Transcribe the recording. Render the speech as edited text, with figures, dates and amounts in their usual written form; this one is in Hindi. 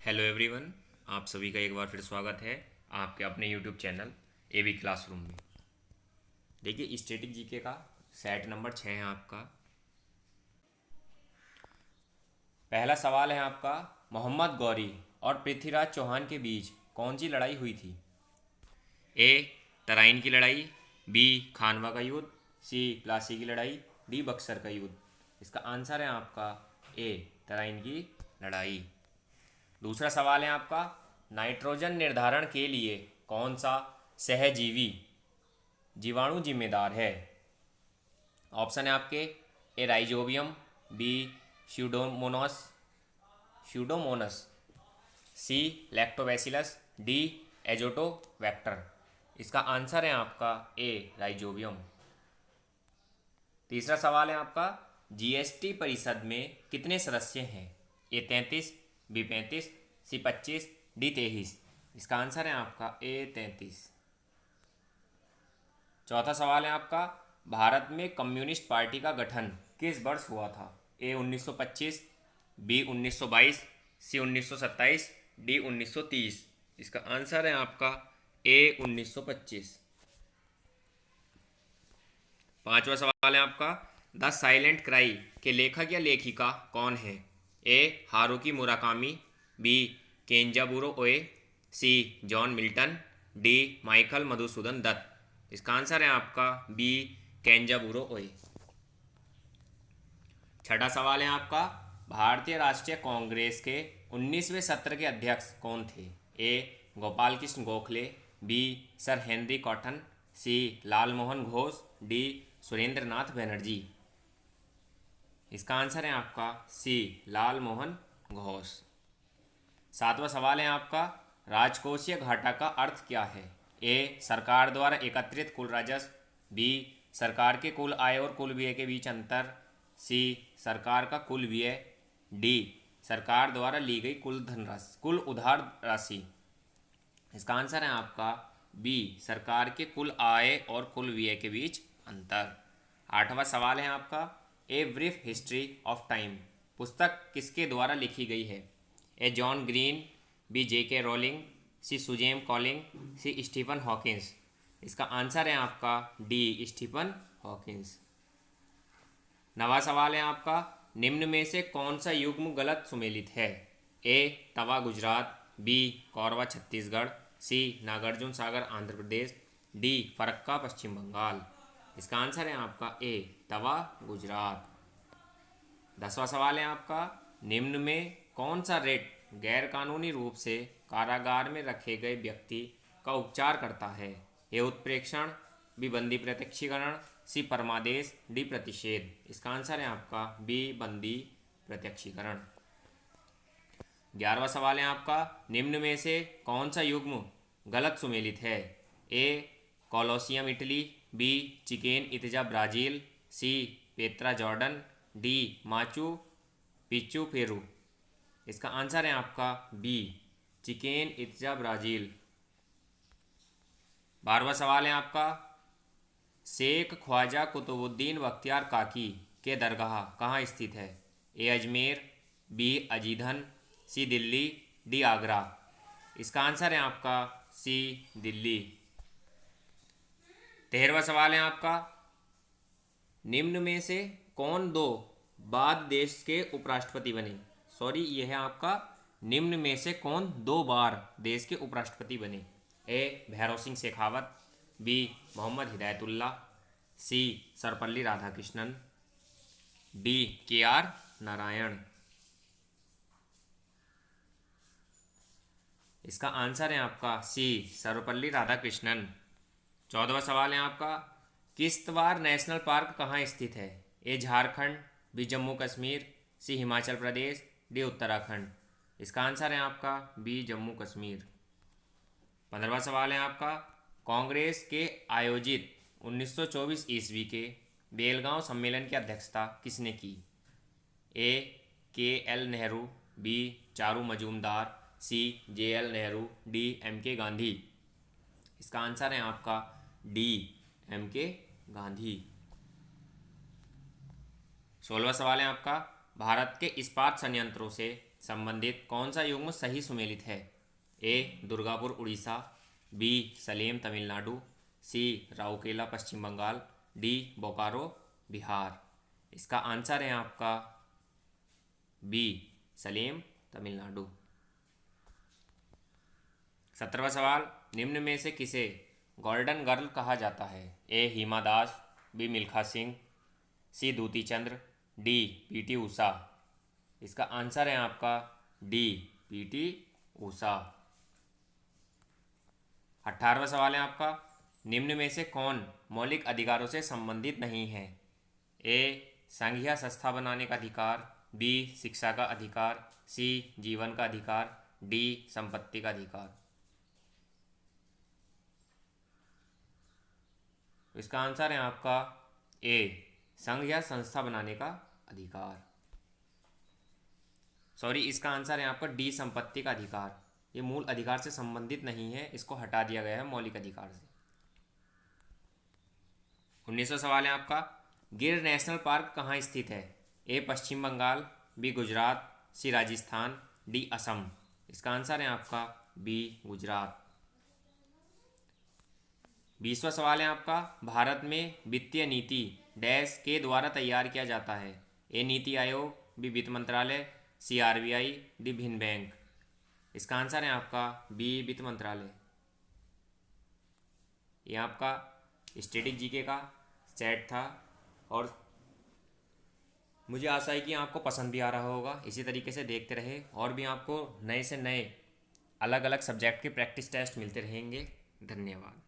Hello everyone. आप सभी का एक बार फिर स्वागत है आपके अपने यूट्यूब चैनल एबी क्लासरूम में। देखिए, स्टैटिक जीके का सेट नंबर 6 है आपका। पहला सवाल है आपका, मोहम्मद गौरी और पृथ्वीराज चौहान के बीच कौन सी लड़ाई हुई थी? ए तराइन की लड़ाई, बी खानवा का युद्ध, सी प्लासी की लड़ाई, डी बक्सर का युद्ध। इसका आंसर है आपका ए तराइन की लड़ाई। दूसरा सवाल है आपका, नाइट्रोजन निर्धारण के लिए कौन सा सहजीवी जीवाणु जिम्मेदार है? ऑप्शन है आपके, ए राइजोबियम, बी स्यूडोमोनास स्यूडोमोनस, सी लैक्टोबैसिलस, डी एजोटोबैक्टर। इसका आंसर है आपका ए राइजोबियम। तीसरा सवाल है आपका, जीएसटी परिषद में कितने सदस्य हैं? ए 33, बी 35, सी 25, डी 23। इसका आंसर है आपका ए 33। चौथा सवाल है आपका, भारत में कम्युनिस्ट पार्टी का गठन किस वर्ष हुआ था? ए 1925, बी 1922, सी 1927, डी 1930। इसका आंसर है आपका ए 1925। पांचवा सवाल है आपका, द साइलेंट क्राई के लेखक या लेखिका कौन है? ए Haruki Murakami, B Kenzaburo Oe, C John Milton, D Michael Madhusudan Dutt. इसका आंसर है आपका बी केंजाबुरो ओए। छठा सवाल है आपका, भारतीय राष्ट्रीय कांग्रेस के 19वें सत्र के अध्यक्ष कौन थे? A Gopal Krishna Gokhale, B Sir Henry Cotton, C Lal Mohan Ghosh, D Surendra Nath Banerjee. इसका आंसर है आपका सी लाल मोहन घोष। सातवां सवाल है आपका, राजकोषीय घाटा का अर्थ क्या है? ए सरकार द्वारा एकत्रित कुल राजस्व, बी सरकार के कुल आय और कुल व्यय के बीच अंतर, सी सरकार का कुल व्यय, डी सरकार द्वारा ली गई कुल उधार राशि। इसका आंसर है आपका बी सरकार के कुल आय और कुल व्यय के बीच अंतर। आठवां सवाल है आपका, a brief history of time पुस्तक किसके द्वारा लिखी गई है? ए जॉन ग्रीन, बी जे के रोलिंग, सी सुजेम कॉलिंग, सी स्टीफन हॉकिंस। इसका आंसर है आपका डी स्टीफन हॉकिंस। नवा सवाल है आपका, निम्न में से कौन सा युग्म गलत सुमेलित है? ए तवा गुजरात, बी कौरवा छत्तीसगढ़, सी नागार्जुन सागर आंध्र प्रदेश, डी फरक्का पश्चिम बंगाल। इसका आंसर है आपका ए तवा गुजरात। 10वां सवाल है आपका, निम्न में कौन सा रेट गैर कानूनी रूप से कारागार में रखे गए व्यक्ति का उपचार करता है? ए उत्प्रेक्षण, बी बंदी प्रत्यक्षीकरण, सी परमादेश, डी प्रतिषेध। इसका आंसर है आपका बी बंदी प्रत्यक्षीकरण। 11वां सवाल है आपका, निम्न में से कौन सा युग्म गलत सुमेलित है? A Colosseum Italy, B Chichen Itza Brazil, C Petra Jordan, D Machu Picchu Peru. इसका आंसर है आपका बी चिकेन इत्जा ब्राज़ील। 12वां सवाल है आपका, शेख ख्वाजा कुतुबुद्दीन बख्तियार काकी के दरगाह कहाँ स्थित है? ए अजमेर, बी अजीधन, सी दिल्ली, डी आगरा। इसका आंसर है आपका सी दिल्ली। 13वां सवाल है आपका, निम्न में से कौन दो बाद देश के उपराष्ट्रपति बने? सॉरी, यह है आपका, निम्न में से कौन दो बार देश के उपराष्ट्रपति बने? ए भैरव सिंह शेखावत, बी मोहम्मद हिदायतुल्ला, सी सर्वपल्ली राधाकृष्णन, डी के आर नारायण। इसका आंसर है आपका सी सर्वपल्ली राधाकृष्णन। 14वां सवाल है आपका, किश्तवाड़ नेशनल पार्क कहाँ स्थित है? ए झारखंड, बी जम्मू कश्मीर, सी हिमाचल प्रदेश, डी उत्तराखंड। इसका आंसर है आपका बी जम्मू कश्मीर। 15वां सवाल है आपका, कांग्रेस के आयोजित 1924 ईस्वी के बेलगांव सम्मेलन की अध्यक्षता किसने की? A K L Nehru, B Charu Majumdar, C J L Nehru, D M K Gandhi. इसका आंसर है आपका डी एम के गांधी। 16वां सवाल है आपका, भारत के इस्पात संयंत्रों से संबंधित कौन सा युग्म सही सुमेलित है? ए दुर्गापुर उड़ीसा, बी सलेम तमिलनाडु, सी राउरकेला पश्चिम बंगाल, डी बोकारो बिहार। इसका आंसर है आपका बी सलेम तमिलनाडु। 17वां सवाल, निम्न में से किसे गोल्डन गर्ल कहा जाता है? ए हिमा दास, बी मिल्खा सिंह, सी दूती चंद्र, डी पीटी उषा। इसका आंसर है आपका डी पीटी उषा। 18वां सवाल है आपका, निम्न में से कौन मौलिक अधिकारों से संबंधित नहीं है? ए संघीय संस्था बनाने का अधिकार, बी शिक्षा का अधिकार, सी जीवन का अधिकार, डी संपत्ति का अधिकार। इसका आंसर है आपका ए संघ या संस्था बनाने का अधिकार। सॉरी, इसका आंसर है आपका डी संपत्ति का अधिकार। ये मूल अधिकार से संबंधित नहीं है, इसको हटा दिया गया है मौलिक अधिकार से। 19वां सवाल है आपका, गिर नेशनल पार्क कहाँ स्थित है? ए पश्चिम बंगाल, बी गुजरात, सी राजस्थान, डी असम। इसका आंसर है आपका बी गुजरात। 20वां सवाल है आपका, भारत में वित्तीय नीति डैश के द्वारा तैयार किया जाता है? ए नीति आयोग, बी वित्त मंत्रालय, सी आरबीआई, डी भिन्न बैंक। इसका आंसर है आपका बी वित्त मंत्रालय। ये आपका स्टैटिक जीके का सेट था और मुझे आशा है कि आपको पसंद भी आ रहा होगा। इसी तरीके से देखते रहे और भी आपको नए से नए अलग अलग सब्जेक्ट के प्रैक्टिस टेस्ट मिलते रहेंगे। धन्यवाद।